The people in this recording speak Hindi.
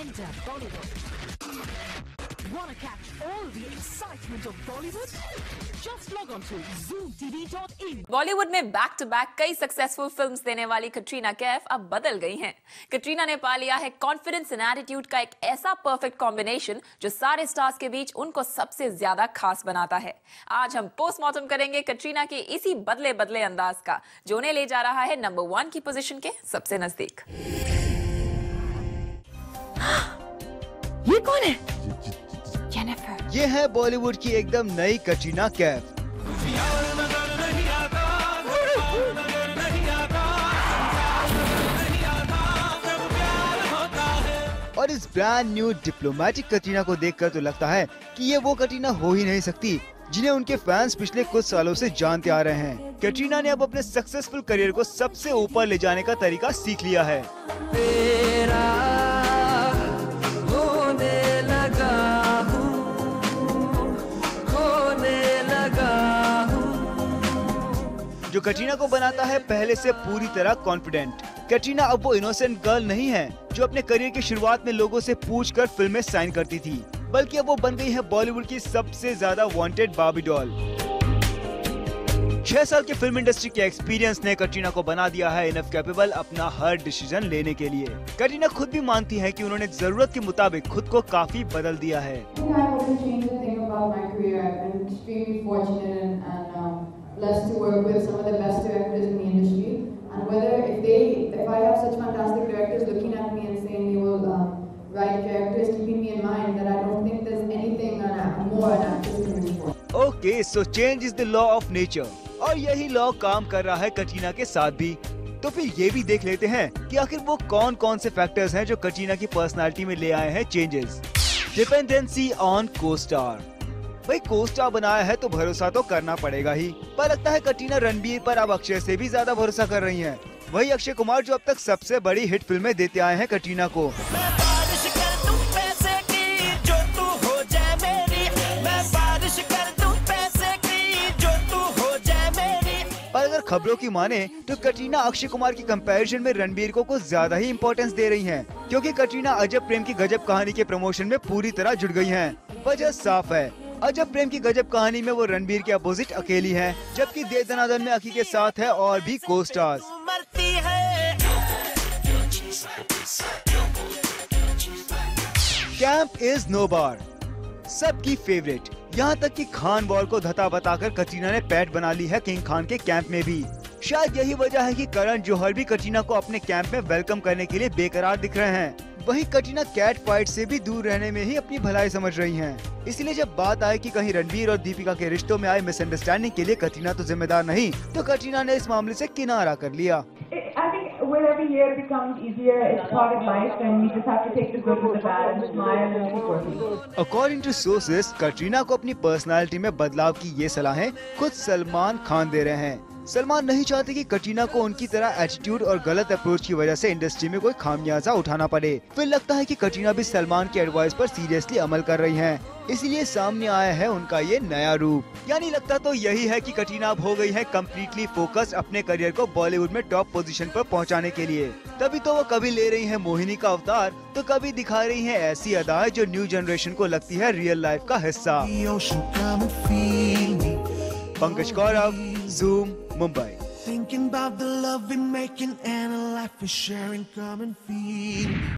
Enter Bollywood. Wanna catch all the excitement of Bollywood? Just log on to zoomtv.in. Bollywood में बैक टू बैक कई सक्सेसफुल फिल्म्स देने वाली कटरीना कैफ अब बदल गई हैं। कटरीना ने पा लिया है कॉन्फिडेंस एंड एटीट्यूड का एक ऐसा परफेक्ट कॉम्बिनेशन जो सारे स्टार्स के बीच उनको सबसे ज्यादा खास बनाता है। आज हम पोस्टमार्टम करेंगे कटरीना के इसी बदले बदले अंदाज का, जो उन्हें ले जा रहा है नंबर 1 की पोजीशन के सबसे नजदीक। ये कौन है? जेनिफर। ये है बॉलीवुड की एकदम नई कटरीना कैफ। और इस ब्रांड न्यू डिप्लोमेटिक कटरीना को देखकर तो लगता है कि ये वो कटरीना हो ही नहीं सकती जिन्हें उनके फैंस पिछले कुछ सालों से जानते आ रहे हैं। कटरीना ने अब अपने सक्सेसफुल करियर को सबसे ऊपर ले जाने का तरीका सीख लिया है। जो कटरीना को बनाता है पहले से पूरी तरह कॉन्फिडेंट। कटरीना अब वो इनोसेंट गर्ल नहीं है जो अपने करियर की शुरुआत में लोगों से पूछकर फिल्में साइन करती थी, बल्कि अब वो बन गई है बॉलीवुड की सबसे ज्यादा वांटेड बार्बी डॉल। 6 साल के फिल्म इंडस्ट्री के एक्सपीरियंस ने कटरीना को बना दिया है इनफ कैपेबल अपना हर डिसीजन लेने के लिए। कटरीना खुद भी मानती है कि उन्होंने जरूरत के मुताबिक खुद को काफी बदल दिया है। Blessed to work with some of the best directors in the industry, and if I have such fantastic directors looking at me and saying they will write characters keeping me in mind, that I don't think there's anything more an actress can wish for. Okay, so change is the law of nature, और यही लॉ काम कर रहा है कटरीना के साथ भी। तो फिर ये भी देख लेते हैं कि आखिर वो कौन कौन से फैक्टर्स हैं जो कटरीना की पर्सनालिटी में ले आए हैं चेंजेस। Dependency on co-star. भाई को-स्टार बनाया है तो भरोसा तो करना पड़ेगा ही, पर लगता है कटरीना रणबीर पर अब अक्षय से भी ज्यादा भरोसा कर रही हैं। वही अक्षय कुमार जो अब तक सबसे बड़ी हिट फिल्में देते आए हैं कटरीना को। पर अगर खबरों की माने तो कटरीना अक्षय कुमार की कंपैरिजन में रणबीर को कुछ ज्यादा ही इम्पोर्टेंस दे रही हैं, क्योंकि कटरीना अजब प्रेम की गजब कहानी के प्रमोशन में पूरी तरह जुड़ गई हैं। वजह साफ है, अजब प्रेम की गजब कहानी में वो रणबीर के अपोजिट अकेली हैं, जबकि दे दनादन में अकी के साथ है और भी को-स्टार्स। कैंप इज नो बार, सबकी फेवरेट। यहाँ तक कि खान वॉर को धता बताकर कटरीना ने पैट बना ली है किंग खान के कैंप में भी। शायद यही वजह है कि करण जौहर भी कटरीना को अपने कैंप में वेलकम करने के लिए बेकरार दिख रहे हैं। वहीं कटरीना कैट फाइट से भी दूर रहने में ही अपनी भलाई समझ रही हैं। इसलिए जब बात आए कि कहीं रणबीर और दीपिका के रिश्तों में आए मिसअंडरस्टैंडिंग के लिए कटरीना तो जिम्मेदार नहीं, तो कटरीना ने इस मामले से किनारा कर लिया। अकॉर्डिंग टू सोर्सेस, कटरीना को अपनी पर्सनालिटी में बदलाव की ये सलाहें खुद सलमान खान दे रहे हैं। सलमान नहीं चाहते कि कटरीना को उनकी तरह एटीट्यूड और गलत अप्रोच की वजह से इंडस्ट्री में कोई खामियाजा उठाना पड़े। फिर लगता है कि कटरीना भी सलमान के एडवाइस पर सीरियसली अमल कर रही हैं। इसीलिए सामने आया है उनका ये नया रूप। यानी लगता तो यही है कि कटरीना अब हो गई है कम्प्लीटली फोकस्ड अपने करियर को बॉलीवुड में टॉप पोजीशन पर पहुंचाने के लिए। तभी तो वो कभी ले रही है मोहिनी का अवतार, तो कभी दिखा रही है ऐसी अदाएं जो न्यू जनरेशन को लगती है रियल लाइफ का हिस्सा। पंकज गौरव, Zoom, Mumbai. Thinking about the love we're making and a life we're sharing, come and feel.